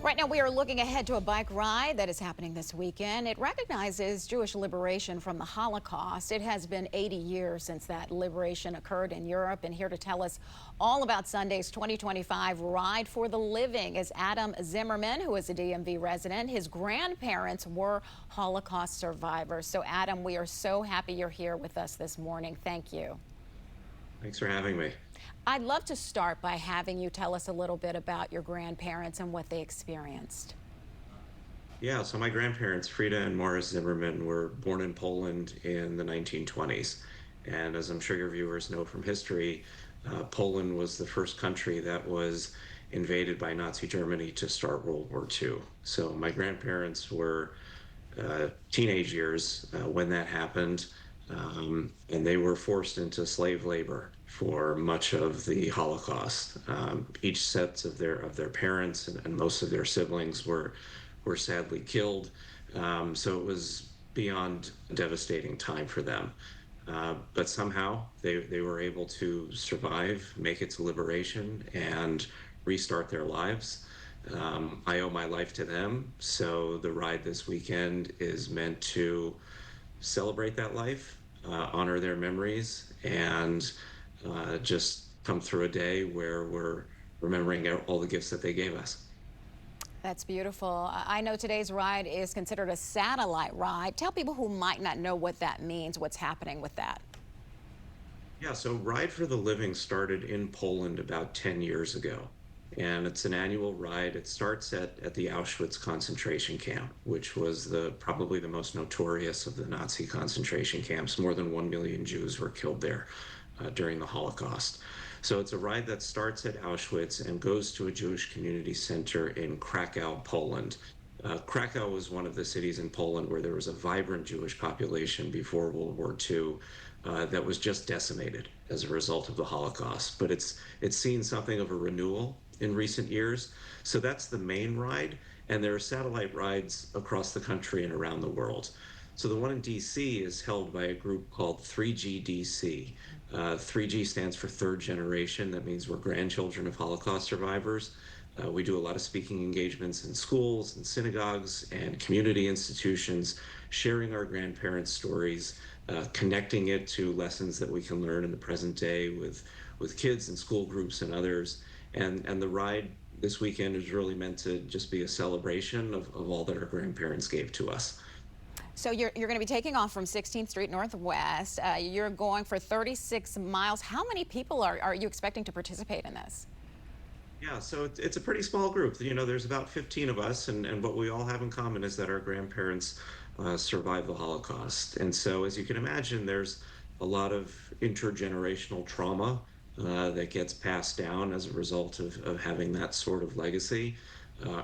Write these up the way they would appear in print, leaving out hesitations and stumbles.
Right now, we are looking ahead to a bike ride that is happening this weekend. It recognizes Jewish liberation from the Holocaust. It has been 80 years since that liberation occurred in Europe. And here to tell us all about Sunday's 2025 Ride for the Living is Adam Zimmerman, who is a DMV resident. His grandparents were Holocaust survivors. So, Adam, we are so happy you're here with us this morning. Thank you. Thanks for having me. I'd love to start by having you tell us a little bit about your grandparents and what they experienced. Yeah, so my grandparents, Frida and Morris Zimmerman, were born in Poland in the 1920s. And as I'm sure your viewers know from history, Poland was the first country that was invaded by Nazi Germany to start World War II. So my grandparents were teenage years when that happened, and they were forced into slave labor for much of the Holocaust. Each sets of their parents and most of their siblings were sadly killed. So it was beyond a devastating time for them. But somehow they were able to survive, make it to liberation, and restart their lives. I owe my life to them. So the ride this weekend is meant to celebrate that life, honor their memories, and just come through a day where we're remembering all the gifts that they gave us. That's beautiful. I know today's ride is considered a satellite ride. Tell people who might not know what that means, what's happening with that. Yeah, so Ride for the Living started in Poland about 10 years ago. And it's an annual ride. It starts at the Auschwitz concentration camp, which was probably the most notorious of the Nazi concentration camps. More than 1 million Jews were killed there during the Holocaust. So it's a ride that starts at Auschwitz and goes to a Jewish community center in Krakow, Poland. Krakow was one of the cities in Poland where there was a vibrant Jewish population before World War II that was just decimated as a result of the Holocaust. But it's seen something of a renewal in recent years. So that's the main ride, and there are satellite rides across the country and around the world. So the one in DC is held by a group called 3GDC. 3G stands for third generation. That means we're grandchildren of Holocaust survivors. We do a lot of speaking engagements in schools and synagogues and community institutions, sharing our grandparents' stories, connecting it to lessons that we can learn in the present day with kids and school groups and others. And the ride this weekend is really meant to just be a celebration of all that our grandparents gave to us. So you're going to be taking off from 16th Street Northwest. You're going for 36 miles. How many people are you expecting to participate in this? Yeah, so it's a pretty small group. You know, there's about 15 of us, and what we all have in common is that our grandparents survived the Holocaust. And so, as you can imagine, there's a lot of intergenerational trauma that gets passed down as a result of having that sort of legacy.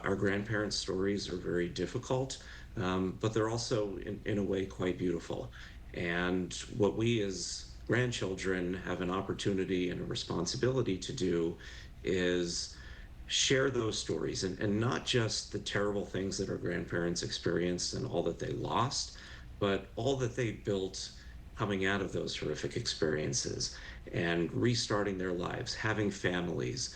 Our grandparents' stories are very difficult, but they're also, in a way, quite beautiful. And what we as grandchildren have an opportunity and a responsibility to do is share those stories, and not just the terrible things that our grandparents experienced and all that they lost, but all that they built coming out of those horrific experiences and restarting their lives, having families,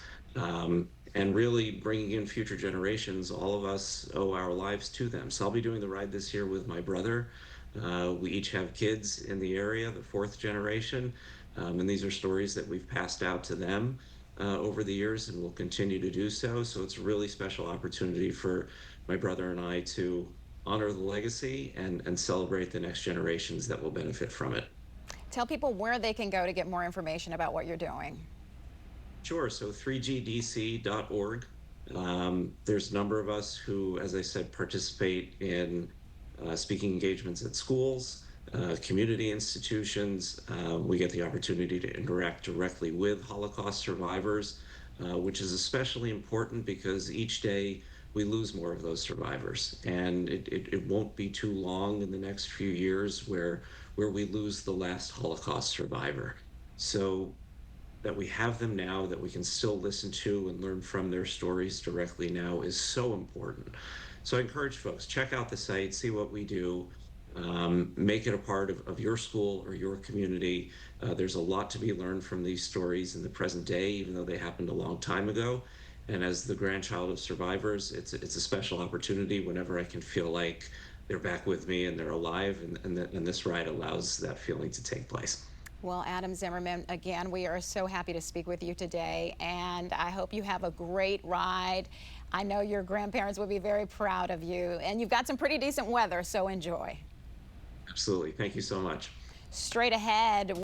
and really bringing in future generations. All of us owe our lives to them. So I'll be doing the ride this year with my brother. We each have kids in the area, the fourth generation, and these are stories that we've passed out to them over the years and will continue to do so. So it's a really special opportunity for my brother and I to honor the legacy and celebrate the next generations that will benefit from it. Tell people where they can go to get more information about what you're doing. Sure. So 3gdc.org. There's a number of us who, as I said, participate in speaking engagements at schools, community institutions. We get the opportunity to interact directly with Holocaust survivors, which is especially important because each day we lose more of those survivors. And it won't be too long in the next few years where we lose the last Holocaust survivor. So that we have them now, that we can still listen to and learn from their stories directly now is so important. So I encourage folks, check out the site, see what we do, make it a part of your school or your community. There's a lot to be learned from these stories in the present day, even though they happened a long time ago. And as the grandchild of survivors, it's a special opportunity whenever I can feel like they're back with me and they're alive, and this ride allows that feeling to take place. Well, Adam Zimmerman, again, we are so happy to speak with you today, and I hope you have a great ride. I know your grandparents will be very proud of you, and you've got some pretty decent weather, so enjoy. Absolutely. Thank you so much. Straight ahead.